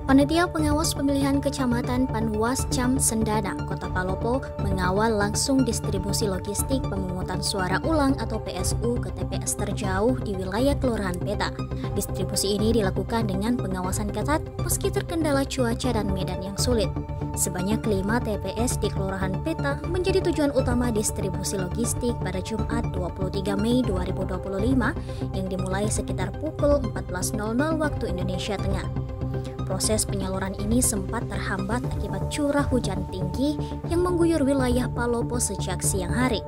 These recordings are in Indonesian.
Panitia Pengawas Pemilihan Kecamatan Panwascam Sendana, Kota Palopo mengawal langsung distribusi logistik pemungutan suara ulang atau PSU ke TPS terjauh di wilayah Kelurahan Peta. Distribusi ini dilakukan dengan pengawasan ketat meski terkendala cuaca dan medan yang sulit. Sebanyak 5 TPS di Kelurahan Peta menjadi tujuan utama distribusi logistik pada Jumat 23 Mei 2025 yang dimulai sekitar pukul 14.00 waktu Indonesia Tengah. Proses penyaluran ini sempat terhambat akibat curah hujan tinggi yang mengguyur wilayah Palopo sejak siang hari.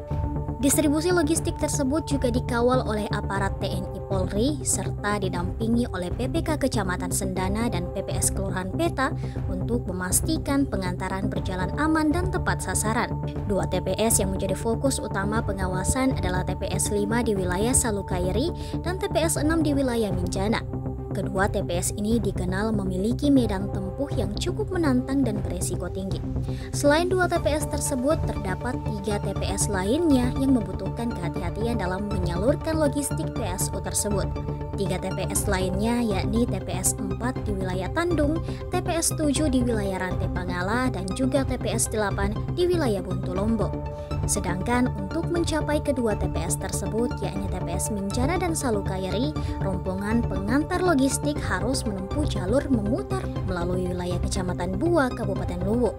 Distribusi logistik tersebut juga dikawal oleh aparat TNI Polri serta didampingi oleh PPK Kecamatan Sendana dan PPS Kelurahan Peta untuk memastikan pengantaran berjalan aman dan tepat sasaran. 2 TPS yang menjadi fokus utama pengawasan adalah TPS 5 di wilayah Salukairi dan TPS 6 di wilayah Minjana. Kedua TPS ini dikenal memiliki medan tempuh yang cukup menantang dan beresiko tinggi. Selain 2 TPS tersebut, terdapat 3 TPS lainnya yang membutuhkan kehati-hatian dalam menyalurkan logistik PSU tersebut. 3 TPS lainnya yakni TPS 4 di wilayah Tandung, TPS 7 di wilayah Rantai Pangala, dan juga TPS 8 di wilayah Buntu Lombok. Sedangkan untuk mencapai kedua TPS tersebut, yakni TPS Minjana dan Salukairi, rombongan pengantar logistik harus menempuh jalur memutar melalui wilayah Kecamatan Bua, Kabupaten Luwu.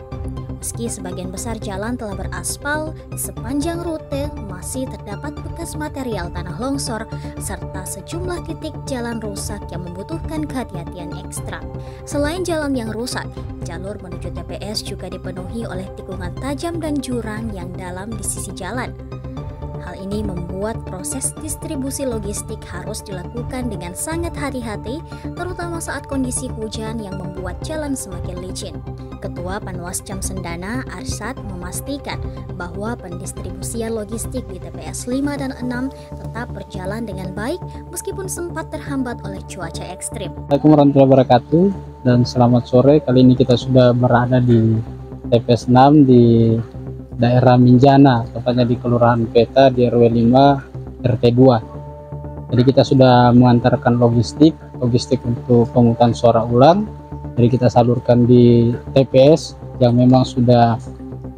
Meski sebagian besar jalan telah beraspal, di sepanjang rute masih terdapat bekas material tanah longsor serta sejumlah titik jalan rusak yang membutuhkan kehati-hatian ekstra. Selain jalan yang rusak, jalur menuju TPS juga dipenuhi oleh tikungan tajam dan jurang yang dalam di sisi jalan. Hal ini membuat proses distribusi logistik harus dilakukan dengan sangat hati-hati, terutama saat kondisi hujan yang membuat jalan semakin licin. Ketua Panwascam Sendana, Arsad, memastikan bahwa pendistribusian logistik di TPS 5 dan 6 tetap berjalan dengan baik meskipun sempat terhambat oleh cuaca ekstrim. Assalamualaikum warahmatullahi wabarakatuh dan selamat sore. Kali ini kita sudah berada di TPS 6 di daerah Minjana, tepatnya di Kelurahan Peta di RW 5 RT 2. Jadi kita sudah mengantarkan logistik untuk pemungutan suara ulang. Jadi kita salurkan di TPS yang memang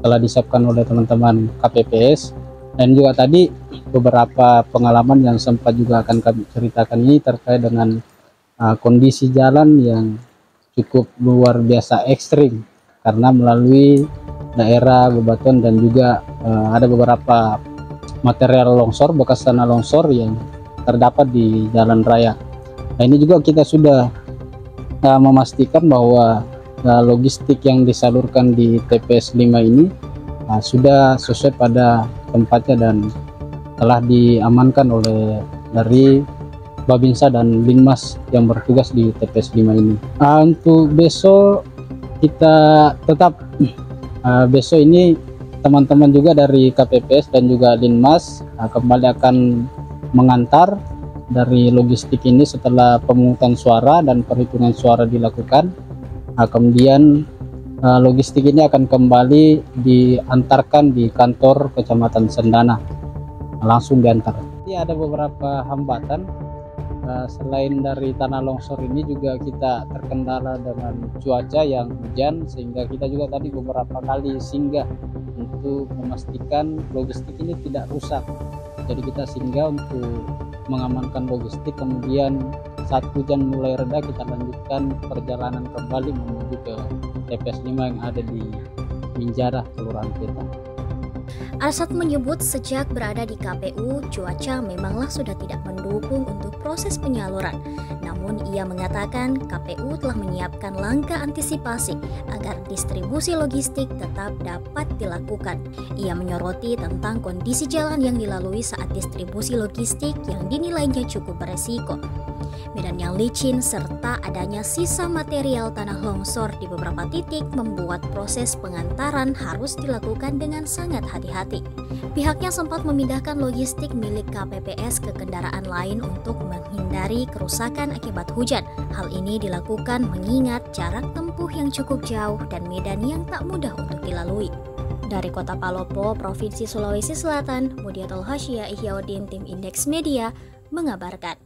telah disiapkan oleh teman-teman KPPS, dan juga tadi beberapa pengalaman yang sempat juga akan kami ceritakan ini terkait dengan kondisi jalan yang cukup luar biasa ekstrim karena melalui daerah bebatuan dan juga ada beberapa material longsor, bekas tanah longsor yang terdapat di jalan raya. Nah, ini juga kita sudah memastikan bahwa logistik yang disalurkan di TPS 5 ini sudah sesuai pada tempatnya dan telah diamankan oleh dari Babinsa dan Linmas yang bertugas di TPS 5 ini. Untuk besok kita tetap besok ini teman-teman juga dari KPPS dan juga Linmas kembali akan mengantar dari logistik ini setelah pemungutan suara dan perhitungan suara dilakukan. Kemudian logistik ini akan kembali diantarkan di kantor Kecamatan Sendana, langsung diantar. Ini ada beberapa hambatan, selain dari tanah longsor ini juga kita terkendala dengan cuaca yang hujan, sehingga kita juga tadi beberapa kali singgah untuk memastikan logistik ini tidak rusak. Jadi kita singgah untuk mengamankan logistik, kemudian saat hujan mulai reda kita lanjutkan perjalanan kembali menuju ke TPS 5 yang ada di Minjana, Kelurahan Peta. Arsad menyebut sejak berada di KPU, cuaca memanglah sudah tidak mendukung untuk proses penyaluran. Namun ia mengatakan KPU telah menyiapkan langkah antisipasi agar distribusi logistik tetap dapat dilakukan. Ia menyoroti tentang kondisi jalan yang dilalui saat distribusi logistik yang dinilainya cukup beresiko. Medan yang licin serta adanya sisa material tanah longsor di beberapa titik membuat proses pengantaran harus dilakukan dengan sangat hati-hati. Pihaknya sempat memindahkan logistik milik KPPS ke kendaraan lain untuk menghindari kerusakan akibat hujan. Hal ini dilakukan mengingat jarak tempuh yang cukup jauh dan medan yang tak mudah untuk dilalui. Dari Kota Palopo, Provinsi Sulawesi Selatan, Mudiatul Hasyiah Ihyaudin, Tim Indeks Media, mengabarkan.